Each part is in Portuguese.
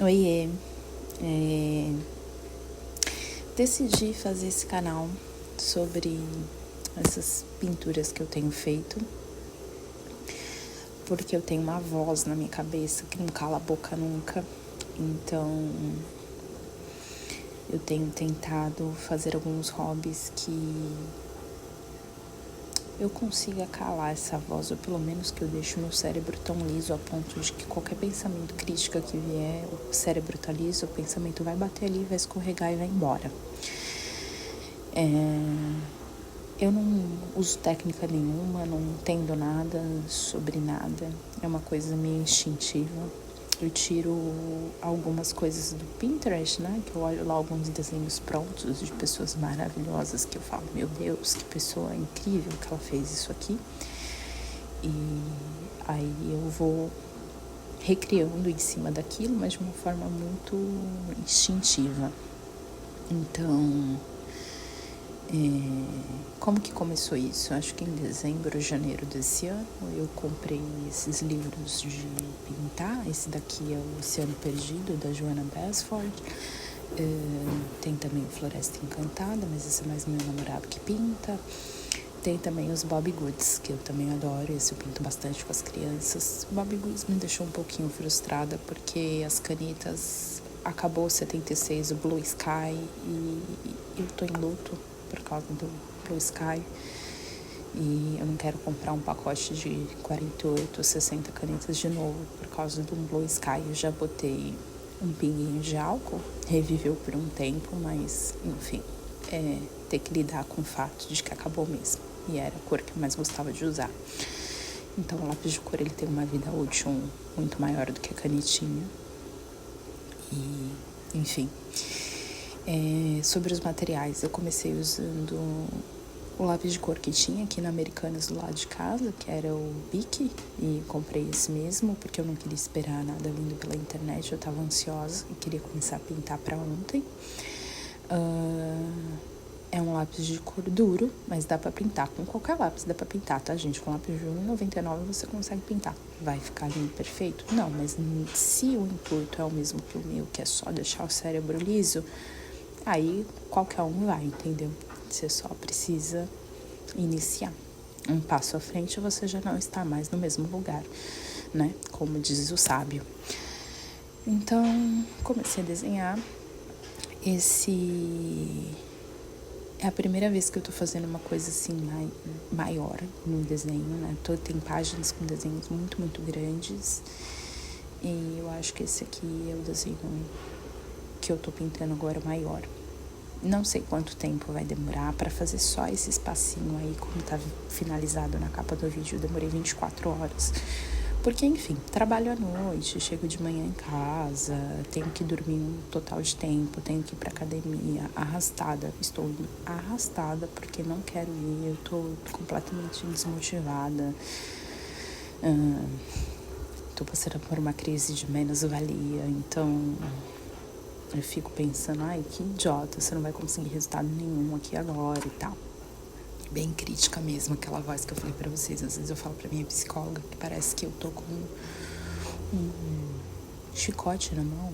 Oiê, decidi fazer esse canal sobre essas pinturas que eu tenho feito, porque eu tenho uma voz na minha cabeça que não cala a boca nunca. Então eu tenho tentado fazer alguns hobbies que eu consiga calar essa voz, ou pelo menos que eu deixe meu cérebro tão liso a ponto de que qualquer pensamento crítico que vier, o cérebro tá liso, o pensamento vai bater ali, vai escorregar e vai embora. Eu não uso técnica nenhuma, não entendo nada sobre nada, é uma coisa meio instintiva. Eu tiro algumas coisas do Pinterest, né, que eu olho lá alguns desenhos prontos de pessoas maravilhosas que eu falo, meu Deus, que pessoa incrível que ela fez isso aqui. E aí eu vou recriando em cima daquilo, mas de uma forma muito instintiva. Então, como que começou isso? Acho que em dezembro, janeiro desse ano, eu comprei esses livros de pintar. Esse daqui é o Oceano Perdido, da Joanna Basford. Tem também o Floresta Encantada, mas esse é mais meu namorado que pinta. Tem também os Bobbie Goods, que eu também adoro, esse eu pinto bastante com as crianças. O Bobbie Goods me deixou um pouquinho frustrada, porque as canetas acabou 76, o Blue Sky, e eu tô em luto por causa do Blue Sky. E eu não quero comprar um pacote de 48 ou 60 canetas de novo por causa do Blue Sky. Eu já botei um pinguinho de álcool, reviveu por um tempo, mas enfim, ter que lidar com o fato de que acabou mesmo. E era a cor que eu mais gostava de usar. Então o lápis de cor ele tem uma vida útil muito maior do que a canetinha. E enfim, sobre os materiais, eu comecei usando o lápis de cor que tinha aqui na Americanas do lado de casa, que era o Bic, e comprei esse mesmo porque eu não queria esperar nada vindo pela internet, eu tava ansiosa e queria começar a pintar para ontem. É um lápis de cor duro, mas dá pra pintar com qualquer lápis, dá pra pintar, tá, gente? Com lápis de 1,99 você consegue pintar. Vai ficar lindo, perfeito? Não, mas se o intuito é o mesmo que o meu, que é só deixar o cérebro liso, aí qualquer um vai, entendeu? Você só precisa iniciar. Um passo à frente você já não está mais no mesmo lugar, né? Como diz o sábio. Então, comecei a desenhar. Esse é a primeira vez que eu tô fazendo uma coisa assim maior no desenho, né? Tem páginas com desenhos muito, muito grandes. E eu acho que esse aqui é o desenho que eu tô pintando agora maior. Não sei quanto tempo vai demorar para fazer só esse espacinho aí, como tá finalizado na capa do vídeo. Eu demorei 24 horas. Porque, enfim, trabalho à noite, chego de manhã em casa, tenho que dormir um total de tempo, tenho que ir pra academia arrastada. Estou indo arrastada porque não quero ir, eu tô completamente desmotivada. Tô passando por uma crise de menos-valia, então eu fico pensando, ai, que idiota, você não vai conseguir resultado nenhum aqui agora e tal. Bem crítica mesmo, aquela voz que eu falei pra vocês. Às vezes eu falo pra minha psicóloga que parece que eu tô com um chicote na mão,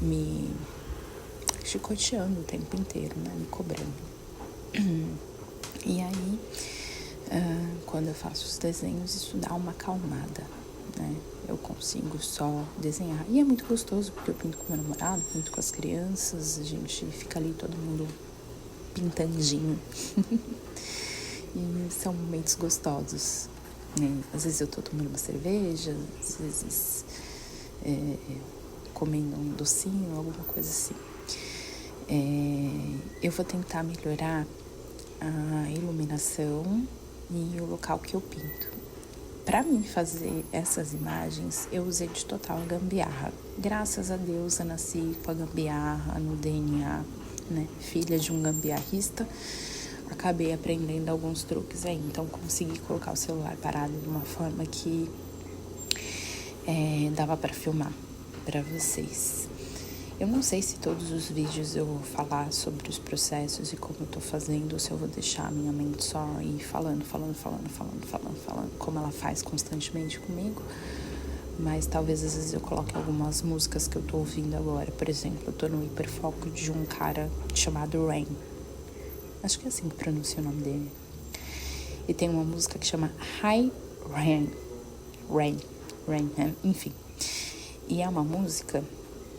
me chicoteando o tempo inteiro, né, me cobrando. E aí, quando eu faço os desenhos, isso dá uma acalmada, né? Eu consigo só desenhar. E é muito gostoso, porque eu pinto com meu namorado, pinto com as crianças, a gente fica ali todo mundo pintandinho. E são momentos gostosos, né? Às vezes eu tô tomando uma cerveja, às vezes comendo um docinho, alguma coisa assim. Eu vou tentar melhorar a iluminação e o local que eu pinto. Para mim fazer essas imagens, eu usei de total gambiarra. Graças a Deus eu nasci com a gambiarra no DNA, né? Filha de um gambiarrista. Acabei aprendendo alguns truques aí, então consegui colocar o celular parado de uma forma que dava para filmar para vocês. Eu não sei se todos os vídeos eu vou falar sobre os processos e como eu tô fazendo, ou se eu vou deixar a minha mente só ir falando, como ela faz constantemente comigo. mas talvez às vezes eu coloque algumas músicas que eu tô ouvindo agora. Por exemplo, eu tô no hiperfoco de um cara chamado Rain. Acho que é assim que pronuncia o nome dele. E tem uma música que chama High Rain. Enfim. E é uma música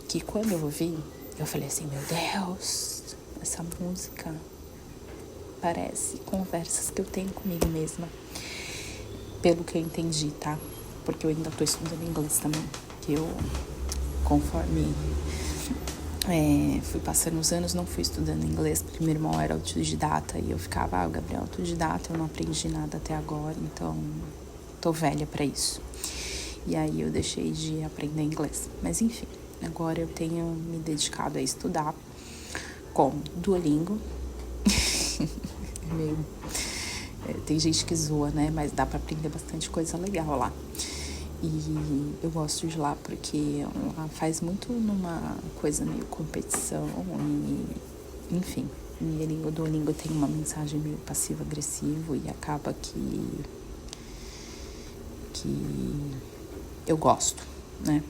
que quando eu ouvi, eu falei assim, meu Deus, essa música parece conversas que eu tenho comigo mesma. Pelo que eu entendi, tá? Porque eu ainda tô estudando inglês também. Que eu, conforme fui passando os anos, não fui estudando inglês, porque meu irmão era autodidata e eu ficava, o Gabriel é autodidata, eu não aprendi nada até agora, então tô velha pra isso. E aí eu deixei de aprender inglês. Mas enfim, agora eu tenho me dedicado a estudar com Duolingo. Tem gente que zoa, né? Mas dá pra aprender bastante coisa legal lá. E eu gosto de lá porque ela faz muito numa coisa meio competição e, enfim. E o Duolingo tem uma mensagem meio passivo-agressivo e acaba que eu gosto, né?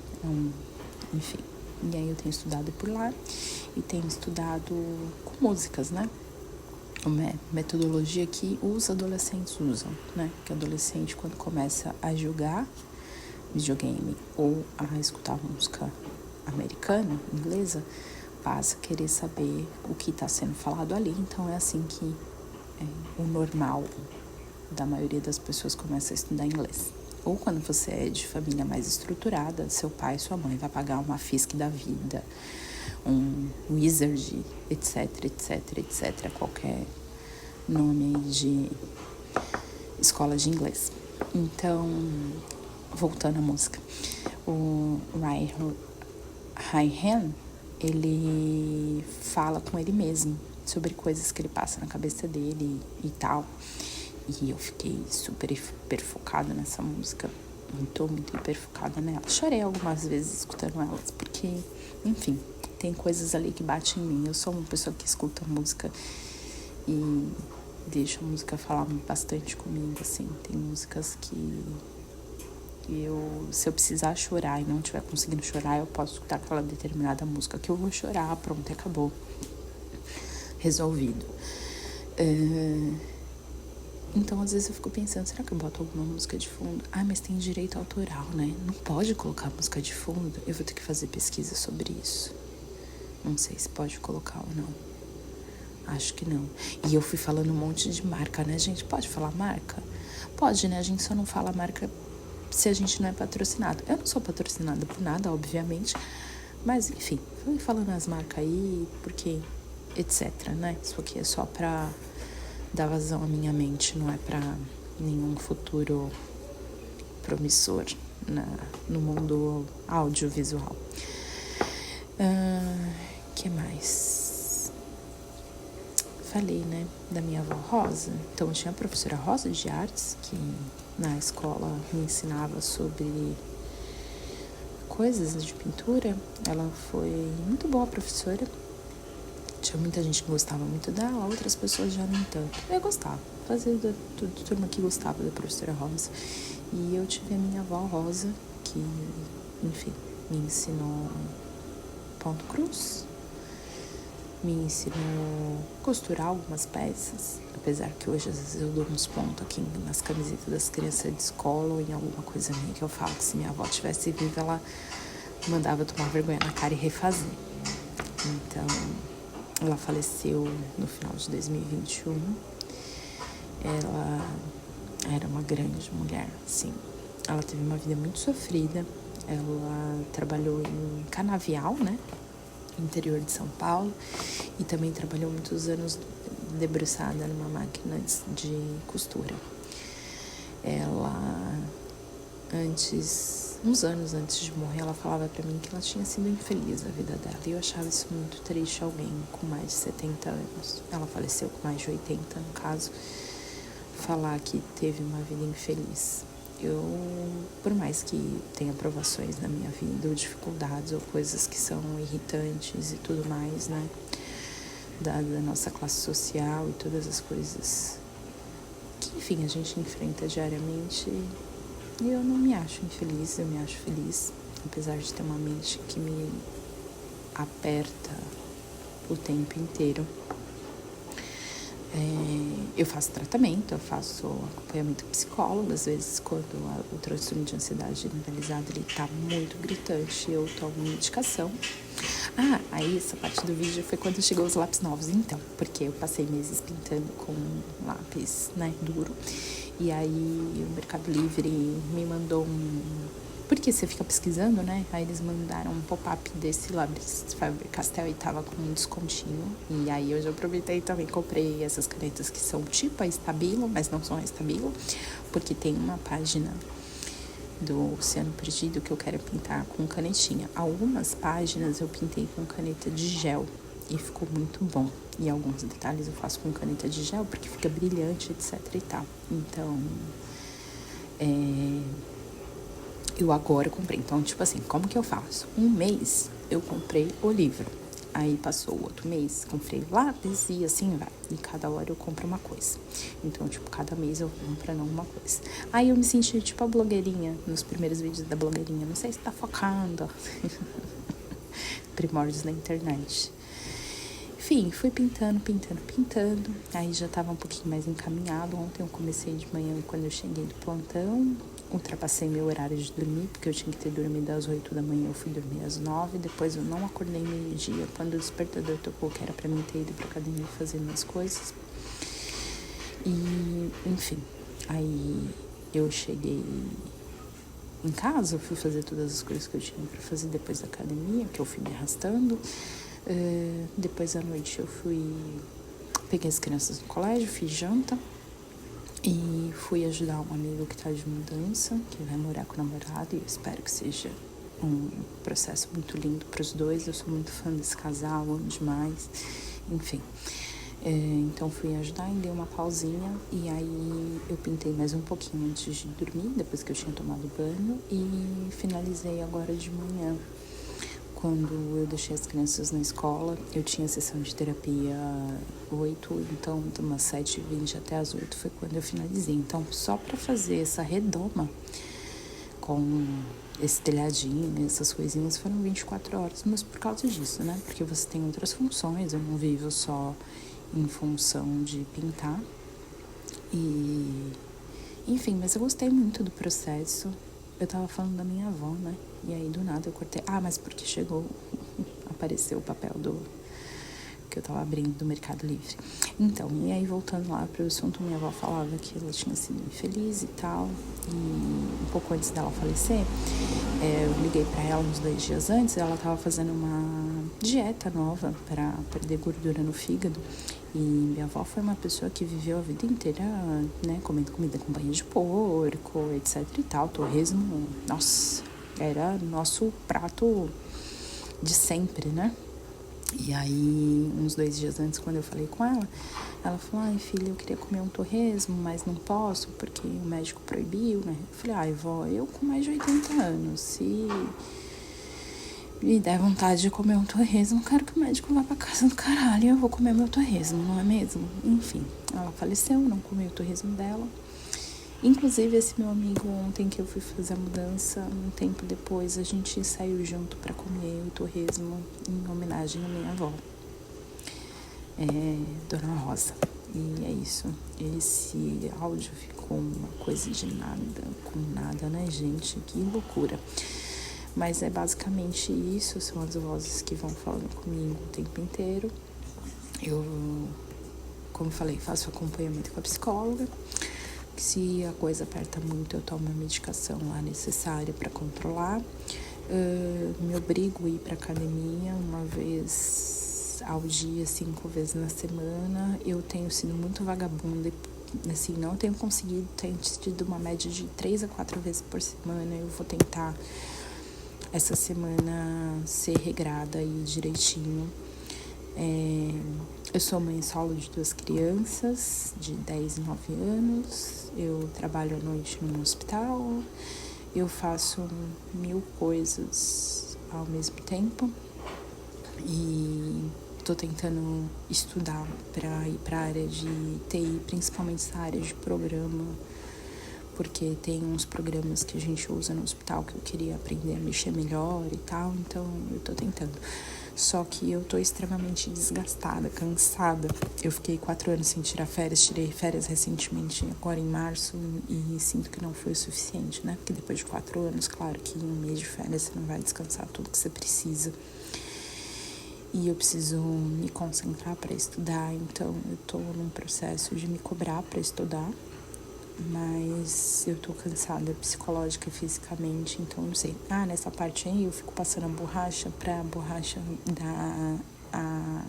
Enfim. E aí eu tenho estudado por lá e tenho estudado com músicas, né? Uma metodologia que os adolescentes usam, né? Que adolescente, quando começa a jogar videogame ou a escutar música americana, inglesa, passa a querer saber o que está sendo falado ali. Então é assim que o normal da maioria das pessoas começa a estudar inglês. Ou quando você é de família mais estruturada, seu pai e sua mãe vai pagar uma Fisk da vida, um Wizard, etc, qualquer nome aí de escola de inglês. Então, voltando à música, o Ryan, ele fala com ele mesmo sobre coisas que ele passa na cabeça dele e tal. E eu fiquei super hiper focada nessa música. Tô muito hiper focada nela. Chorei algumas vezes escutando elas, porque, enfim, tem coisas ali que batem em mim. Eu sou uma pessoa que escuta música e deixa a música falar bastante comigo, assim. Tem músicas que se eu precisar chorar e não estiver conseguindo chorar, eu posso escutar aquela determinada música que eu vou chorar, pronto, acabou. Resolvido. Então, às vezes eu fico pensando, será que eu boto alguma música de fundo? Ah, mas tem direito autoral, né? Não pode colocar música de fundo. Eu vou ter que fazer pesquisa sobre isso. Não sei se pode colocar ou não. Acho que não. E eu fui falando um monte de marca, né, gente? Pode falar marca? Pode, né? A gente só não fala marca se a gente não é patrocinado. Eu não sou patrocinada por nada, obviamente. Mas, enfim, fui falando as marcas aí, porque, etc, né? Isso aqui é só pra dar vazão à minha mente, não é pra nenhum futuro promissor no mundo audiovisual. Que mais? Falei, né, da minha avó Rosa. Então, eu tinha a professora Rosa de artes, que na escola me ensinava sobre coisas de pintura. Ela foi muito boa professora. Tinha muita gente que gostava muito dela, outras pessoas já não tanto. Eu gostava, fazia turma que gostava da professora Rosa. E eu tive a minha avó Rosa, que, enfim, me ensinou ponto cruz, me ensinou a costurar algumas peças, apesar que hoje às vezes eu dou uns pontos aqui nas camisetas das crianças de escola ou em alguma coisa minha que eu falo que se minha avó tivesse viva, ela mandava eu tomar vergonha na cara e refazer. Então, ela faleceu no final de 2021. Ela era uma grande mulher, sim. Ela teve uma vida muito sofrida. Ela trabalhou em Canavial, né? Interior de São Paulo. E também trabalhou muitos anos debruçada numa máquina de costura. Ela, uns anos antes de morrer, ela falava pra mim que ela tinha sido infeliz a vida dela. E eu achava isso muito triste, alguém com mais de 70 anos. Ela faleceu com mais de 80, no caso. Falar que teve uma vida infeliz. Eu, por mais que tenha provações na minha vida, ou dificuldades, ou coisas que são irritantes e tudo mais, né? Da nossa classe social e todas as coisas que, enfim, a gente enfrenta diariamente, E eu não me acho infeliz, eu me acho feliz, apesar de ter uma mente que me aperta o tempo inteiro. Eu faço tratamento, eu faço acompanhamento psicólogo, às vezes quando o transtorno de ansiedade generalizado ele tá muito gritante, eu tomo medicação. Aí essa parte do vídeo foi quando chegou os lápis novos, então, porque eu passei meses pintando com lápis, né, duro, e aí o Mercado Livre me mandou porque você fica pesquisando, né? Aí eles mandaram um pop-up desse lápis Faber-Castell e tava com um descontinho. E aí eu já aproveitei e também comprei essas canetas que são tipo a Stabilo, mas não são a Stabilo, porque tem uma página do Oceano Perdido que eu quero pintar com canetinha. Algumas páginas eu pintei com caneta de gel e ficou muito bom. E alguns detalhes eu faço com caneta de gel porque fica brilhante, etc e tal. Então, eu agora comprei. Então, tipo assim, como que eu faço? Um mês eu comprei o livro. Aí passou o outro mês, comprei lápis e assim vai. E cada hora eu compro uma coisa. Então, tipo, cada mês eu vou comprando alguma coisa. Aí eu me senti tipo a blogueirinha, nos primeiros vídeos da blogueirinha. Não sei se tá focando. Primórdios da internet. Enfim, fui pintando. Aí já tava um pouquinho mais encaminhado. Ontem eu comecei de manhã quando eu cheguei do plantão. Ultrapassei meu horário de dormir, porque eu tinha que ter dormido às 8 da manhã, eu fui dormir às 9. Depois eu não acordei meio-dia, quando o despertador tocou, que era pra mim ter ido pra academia fazer minhas coisas. E, enfim, aí eu cheguei em casa, eu fui fazer todas as coisas que eu tinha pra fazer depois da academia, que eu fui me arrastando. Depois à noite eu peguei as crianças no colégio, fiz janta. E fui ajudar um amigo que tá de mudança, que vai morar com o namorado, e eu espero que seja um processo muito lindo para os dois. Eu sou muito fã desse casal, amo demais, enfim. Então fui ajudar e dei uma pausinha, e aí eu pintei mais um pouquinho antes de dormir, depois que eu tinha tomado banho, e finalizei agora de manhã. Quando eu deixei as crianças na escola, eu tinha sessão de terapia 8, então de umas 7h20 até as 8 foi quando eu finalizei. Então, só para fazer essa redoma com esse telhadinho, essas coisinhas, foram 24 horas, mas por causa disso, né? Porque você tem outras funções, eu não vivo só em função de pintar. E, enfim, mas eu gostei muito do processo. Eu tava falando da minha avó, né? E aí, do nada, eu cortei. Mas porque apareceu o papel que eu tava abrindo do Mercado Livre. Então, e aí, voltando lá pro assunto, minha avó falava que ela tinha sido infeliz e tal. E um pouco antes dela falecer, eu liguei pra ela uns 2 dias antes. Ela tava fazendo uma dieta nova pra perder gordura no fígado. E minha avó foi uma pessoa que viveu a vida inteira, né, comendo comida com banha de porco, etc e tal. Torresmo, nossa, era nosso prato de sempre, né? E aí, uns 2 dias antes, quando eu falei com ela, ela falou: ai, filha, eu queria comer um torresmo, mas não posso porque o médico proibiu, né? Eu falei: ai, vó, eu com mais de 80 anos, se me der vontade de comer um torresmo, quero que o médico vá pra casa do caralho e eu vou comer meu torresmo, não é mesmo? Enfim, ela faleceu, não comi o torresmo dela. Inclusive, esse meu amigo, ontem que eu fui fazer a mudança, um tempo depois, a gente saiu junto pra comer o torresmo em homenagem à minha avó, Dona Rosa. E é isso. Esse áudio ficou uma coisa de nada com nada, né, gente? Que loucura. Mas é basicamente isso, são as vozes que vão falando comigo o tempo inteiro. Eu, como falei, faço acompanhamento com a psicóloga. Se a coisa aperta muito, eu tomo a medicação lá necessária para controlar. Me obrigo a ir para academia uma vez ao dia, 5 vezes na semana. Eu tenho sido muito vagabunda, assim, não tenho conseguido, tenho tido uma média de 3 a 4 vezes por semana. Eu vou tentar essa semana ser regrada e direitinho. Eu sou mãe solo de 2 crianças, de 10 e 9 anos. Eu trabalho à noite num hospital. Eu faço 1000 coisas ao mesmo tempo. E tô tentando estudar para ir para a área de TI, principalmente essa área de programa, porque tem uns programas que a gente usa no hospital que eu queria aprender a mexer melhor e tal, então eu tô tentando. Só que eu tô extremamente desgastada, cansada. Eu fiquei 4 anos sem tirar férias, tirei férias recentemente, agora em março, e sinto que não foi o suficiente, né? Porque depois de 4 anos, claro que em um mês de férias você não vai descansar tudo que você precisa. E eu preciso me concentrar para estudar, então eu tô num processo de me cobrar para estudar, mas eu tô cansada psicológica e fisicamente, então não sei. Nessa parte aí eu fico passando a borracha pra borracha dar a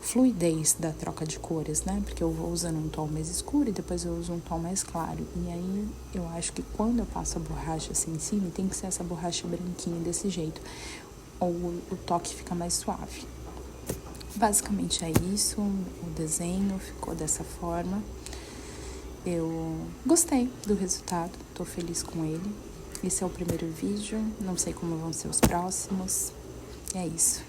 fluidez da troca de cores, né? Porque eu vou usando um tom mais escuro e depois eu uso um tom mais claro. E aí eu acho que quando eu passo a borracha assim em cima, tem que ser essa borracha branquinha desse jeito, ou o toque fica mais suave. Basicamente é isso, o desenho ficou dessa forma. Eu gostei do resultado, tô feliz com ele. Esse é o primeiro vídeo, não sei como vão ser os próximos. É isso.